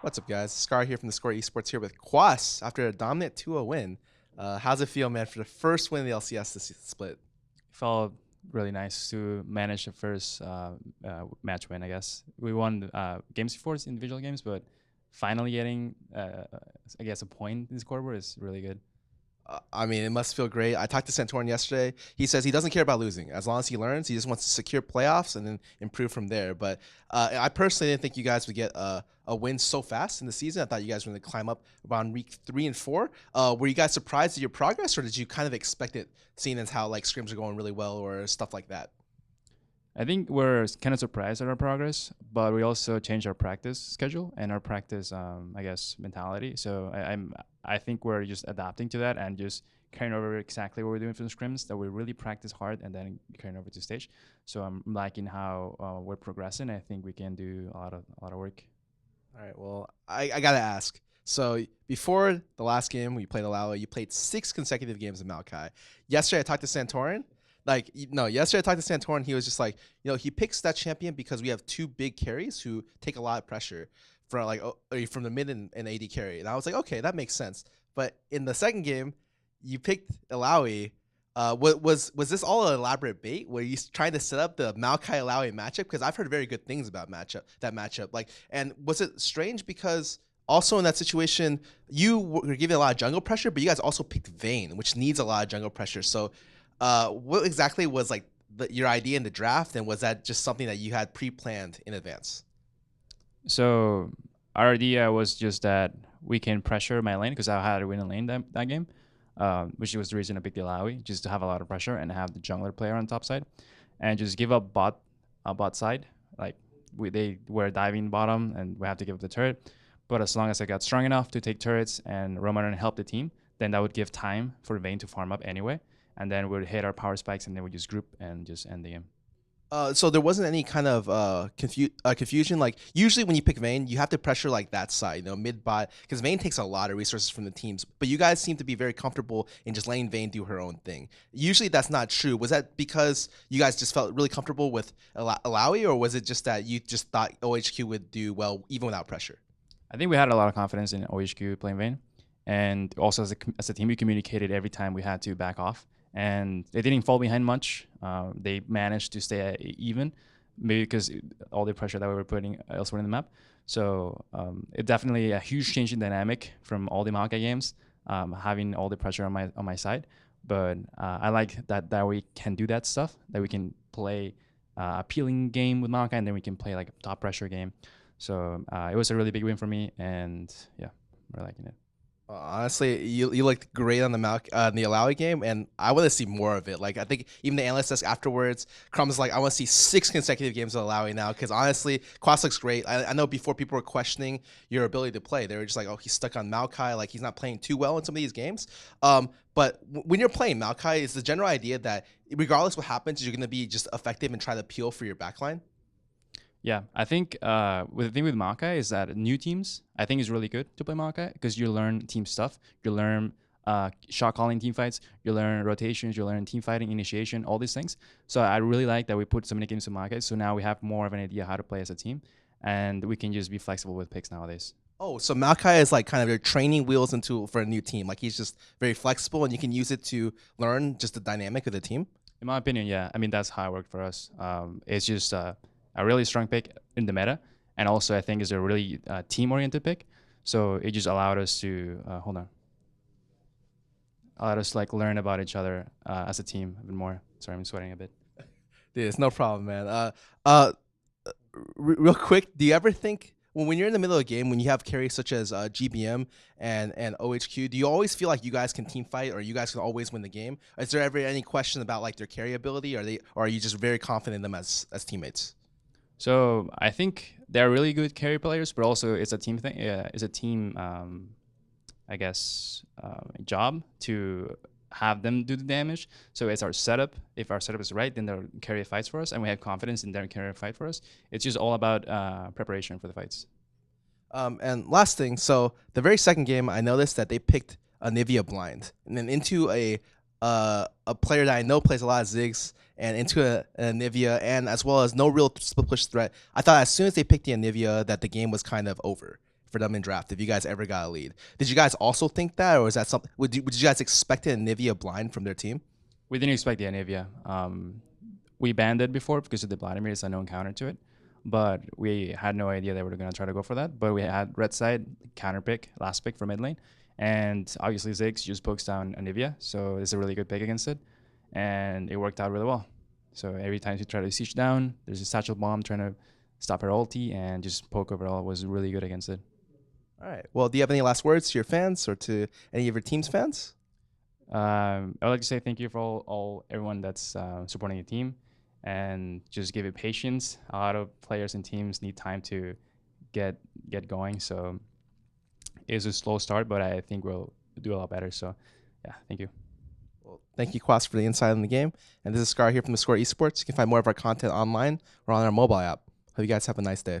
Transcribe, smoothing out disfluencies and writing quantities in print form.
What's up, guys? Scarra here from theScore eSports here with Quas after a dominant 2-0 win. How's it feel, man, for the first win in the LCS this split? Felt really nice to manage the first match win. I guess we won games before, it's individual games, but finally getting I guess a point in the scoreboard is really good. I mean, it must feel great. I talked to Santorin yesterday. He says he doesn't care about losing. As long as he learns, he just wants to secure playoffs and then improve from there. But I personally didn't think you guys would get a win so fast in the season. I thought you guys were going to climb up around week 3 and 4. Were you guys surprised at your progress, or did you kind of expect it, seeing as how like scrims are going really well or stuff like that? I think we're kind of surprised at our progress, but we also changed our practice schedule and our practice, I guess, mentality. So I think we're just adapting to that and just carrying over exactly what we're doing for the scrims. That we really practice hard and then carrying over to stage. So I'm liking how we're progressing. I think we can do a lot of work. All right, well, I got to ask. So before the last game, we played Illaoi. You played 6 consecutive games of Maokai. Yesterday, I talked to Santorin. Yesterday I talked to Santorin. He was just like, he picks that champion because we have 2 big carries who take a lot of pressure from the mid and AD carry. And I was like, okay, that makes sense. But in the second game, you picked Illaoi. Was this all an elaborate bait? Were you trying to set up the Maokai Illaoi matchup? Because I've heard very good things about that matchup. And was it strange because also in that situation, you were giving a lot of jungle pressure, but you guys also picked Vayne, which needs a lot of jungle pressure. So what exactly was like your idea in the draft, and was that just something that you had pre-planned in advance? So our idea was just that we can pressure my lane because I had to win a lane that game, which was the reason I picked the Illaoi, just to have a lot of pressure and have the jungler player on top side, and just give up bot side. Like they were diving bottom, and we have to give up the turret. But as long as I got strong enough to take turrets and roam and help the team, then that would give time for Vayne to farm up anyway. And then we'd hit our power spikes, and then we just group and just end the game. So there wasn't any kind of confusion. Like usually when you pick Vayne, you have to pressure like that side, mid bot, because Vayne takes a lot of resources from the teams. But you guys seem to be very comfortable in just letting Vayne do her own thing. Usually that's not true. Was that because you guys just felt really comfortable with Illaoi, or was it just that you just thought OHQ would do well even without pressure? I think we had a lot of confidence in OHQ playing Vayne, and also as a team, we communicated every time we had to back off. And they didn't fall behind much. They managed to stay even, maybe because all the pressure that we were putting elsewhere in the map. So it definitely a huge change in dynamic from all the Maokai games, having all the pressure on my side. But I like that we can do that stuff, that we can play appealing game with Maokai, and then we can play like a top pressure game. So it was a really big win for me, and yeah, we're liking it. Honestly, you looked great on the the Illaoi game, and I want to see more of it. Like I think even the analyst desk afterwards, Crumb's like, I want to see 6 consecutive games of Illaoi now, because honestly, Quas looks great. I know before people were questioning your ability to play, they were just like, oh, he's stuck on Maokai, like he's not playing too well in some of these games. But when you're playing Maokai, is the general idea that regardless what happens, you're going to be just effective and try to appeal for your backline? Yeah, I think with the thing with Maokai is that new teams, I think is really good to play Maokai because you learn team stuff, you learn shot calling team fights, you learn rotations, you learn team fighting, initiation, all these things. So I really like that we put so many games to Maokai. So now we have more of an idea how to play as a team, and we can just be flexible with picks nowadays. Oh, so Maokai is like kind of your training wheels for a new team. Like he's just very flexible, and you can use it to learn just the dynamic of the team. In my opinion, yeah. I mean, that's how it worked for us. It's just a really strong pick in the meta, and also I think is a really team-oriented pick. So it just allowed us to allowed us to like learn about each other as a team even more. Sorry, I'm sweating a bit. Dude, it's no problem, man. Real quick, do you ever think when you're in the middle of a game, when you have carries such as GBM and OHQ, do you always feel like you guys can team fight, or you guys can always win the game? Is there ever any question about like their carry ability, or are you just very confident in them as teammates? So I think they're really good carry players, but also it's a team thing. Yeah, it's a team, I guess, job to have them do the damage. So it's our setup. If our setup is right, then they'll carry fights for us, and we have confidence in their carry fight for us. It's just all about preparation for the fights. And last thing, so the very second game, I noticed that they picked Aniva blind, and then into a player that I know plays a lot of Ziggs, and into an Anivia, and as well as no real split push threat. I thought as soon as they picked the Anivia that the game was kind of over. for them in draft if you guys ever got a lead. Did you guys also think that, or is that something? Would you guys expect an Aniva blind from their team? We didn't expect the Aniva. We banned it before because of the Vladimir. It's a known counter to it. But we had no idea they were going to try to go for that. But we had red side, counter pick, last pick for mid lane. And obviously Ziggs just pokes down Aniva. So it's a really good pick against it. And it worked out really well. So every time you try to siege down, there's a satchel bomb trying to stop her ulti and just poke overall was really good against it. All right. Well, do you have any last words to your fans or to any of your team's fans? I would like to say thank you for everyone that's supporting the team, and just give it patience. A lot of players and teams need time to get going. So it's a slow start, but I think we'll do a lot better. So yeah, thank you. Well, thank you, Quas, for the insight on the game. And this is Scarra here from theScore eSports. You can find more of our content online or on our mobile app. Hope you guys have a nice day.